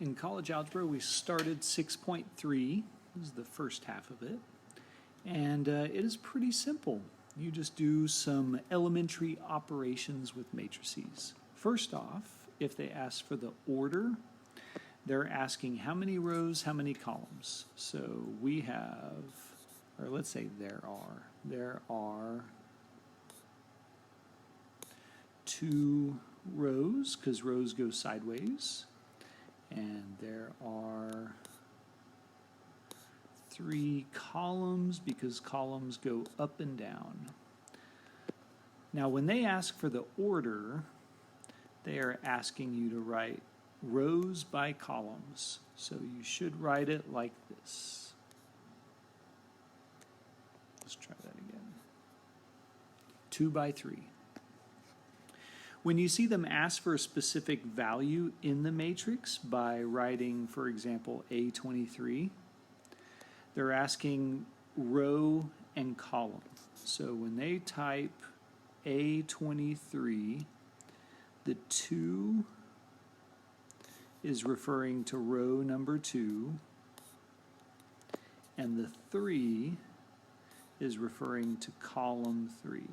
in college algebra, we started 6.3. This is the first half of it. And it is pretty simple. You just do some elementary operations with matrices. First off, if they ask for the order, they're asking how many rows, how many columns. So we have, or let's say there are 2 rows, because rows go sideways, and there are 3 columns because columns go up and down. Now when they ask for the order, they are asking you to write rows by columns. So you should write it like this. Let's try that again. 2 by 3. When you see them ask for a specific value in the matrix by writing, for example, A23, they're asking row and column. So when they type A23, the 2 is referring to row number 2, and the 3 is referring to column 3.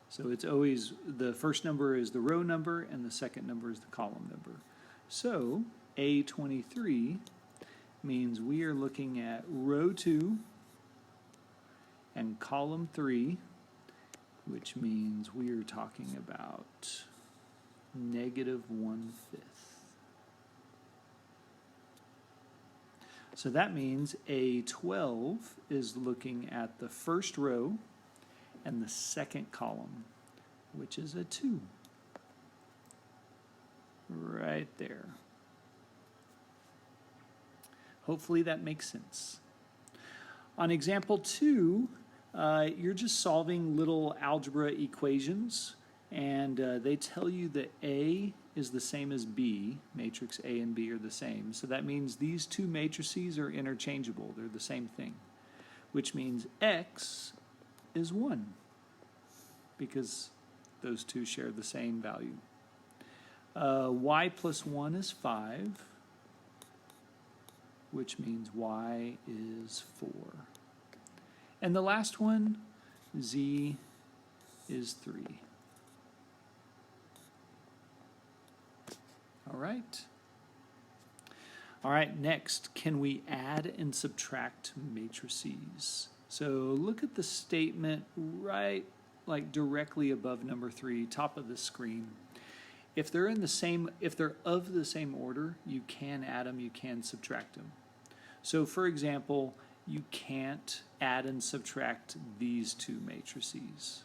So it's always, the first number is the row number and the second number is the column number. So A23 means we are looking at row 2 and column 3, which means we are talking about -1/5. So that means A12 is looking at the first row and the second column, which is a 2. Right there. Hopefully that makes sense. On example 2, you're just solving little algebra equations, and they tell you that A is the same as B. Matrix A and B are the same. So that means these 2 matrices are interchangeable. They're the same thing, which means X is 1 because those 2 share the same value. Y plus 1 is 5, which means Y is 4. And the last one, Z is 3. All right. All right, next, can we add and subtract matrices? So look at the statement right, like directly above number 3, top of the screen. If they're of the same order, you can add them, you can subtract them. So for example, you can't add and subtract these 2 matrices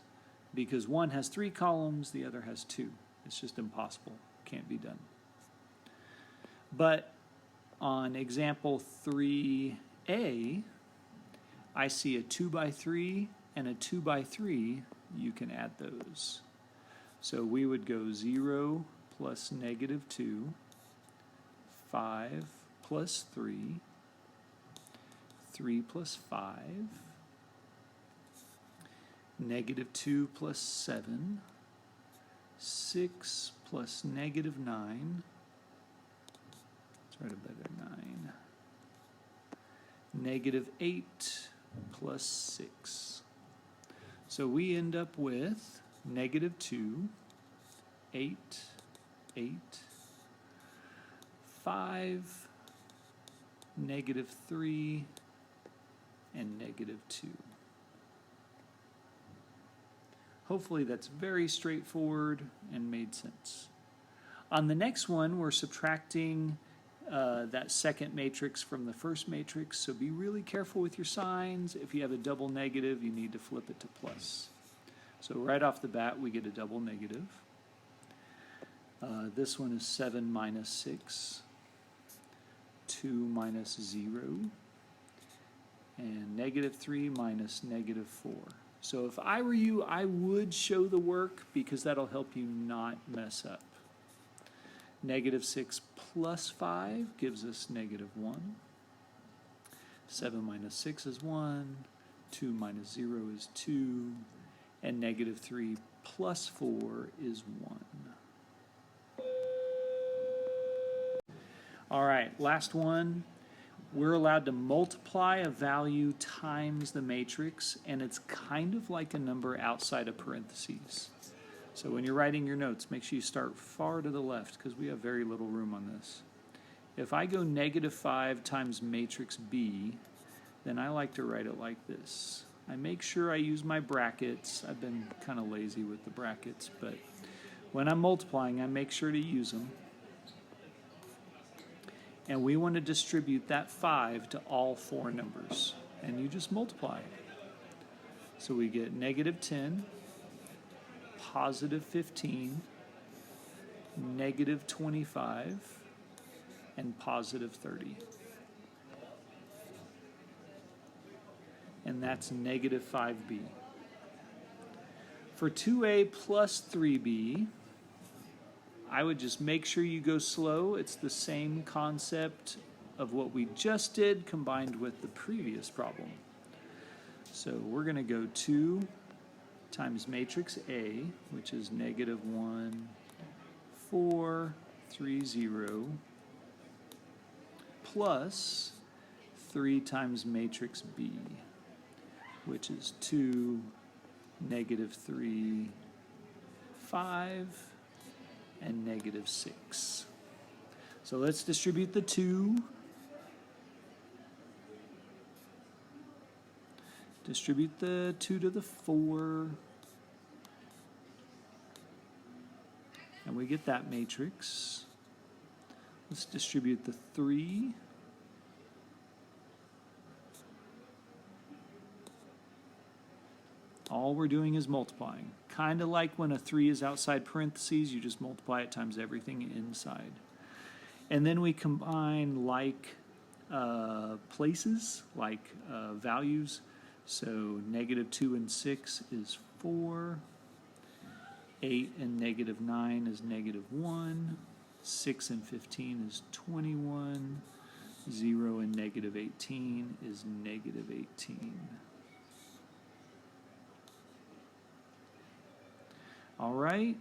because one has 3 columns, the other has 2. It's just impossible. Can't be done. But on example 3a, I see a 2 by 3 and a 2 by 3. You can add those. So we would go 0 plus -2, 5 plus 3, 3 plus 5, -2 plus 7, 6 plus -9, right about -9, -8 plus 6. So we end up with -2, 8, 8, 5, -3, and -2. Hopefully that's very straightforward and made sense. On the next one, we're subtracting that second matrix from the first matrix, so be really careful with your signs. If you have a double negative, you need to flip it to plus. So right off the bat, we get a double negative. This one is 7 minus 6, 2 minus 0, and -3 minus -4. So if I were you, I would show the work because that'll help you not mess up. -6 plus 5 gives us -1. 7 minus 6 is 1. 2 minus 0 is 2. And -3 plus 4 is 1. All right, last one. We're allowed to multiply a value times the matrix, and it's kind of like a number outside of parentheses. So when you're writing your notes, make sure you start far to the left because we have very little room on this. If I go -5 times matrix B, then I like to write it like this. I make sure I use my brackets. I've been kind of lazy with the brackets, but when I'm multiplying, I make sure to use them. And we want to distribute that 5 to all 4 numbers. And you just multiply. So we get -10, +15, -25, and +30. And that's -5b. For 2a plus 3b, I would just make sure you go slow. It's the same concept of what we just did combined with the previous problem. So we're going to go 2 times matrix A, which is -1, 4, 3, 0, plus 3 times matrix B, which is 2, -3, 5, and -6. So let's distribute the 2. Distribute the 2 to the 4. And we get that matrix. Let's distribute the 3. All we're doing is multiplying. Kind of like when a 3 is outside parentheses, you just multiply it times everything inside. And then we combine like places, like values. So -2 and 6 is 4. 8 and -9 is -1. 6 and 15 is 21. 0 and -18 is -18. All right.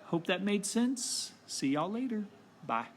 Hope that made sense. See y'all later. Bye.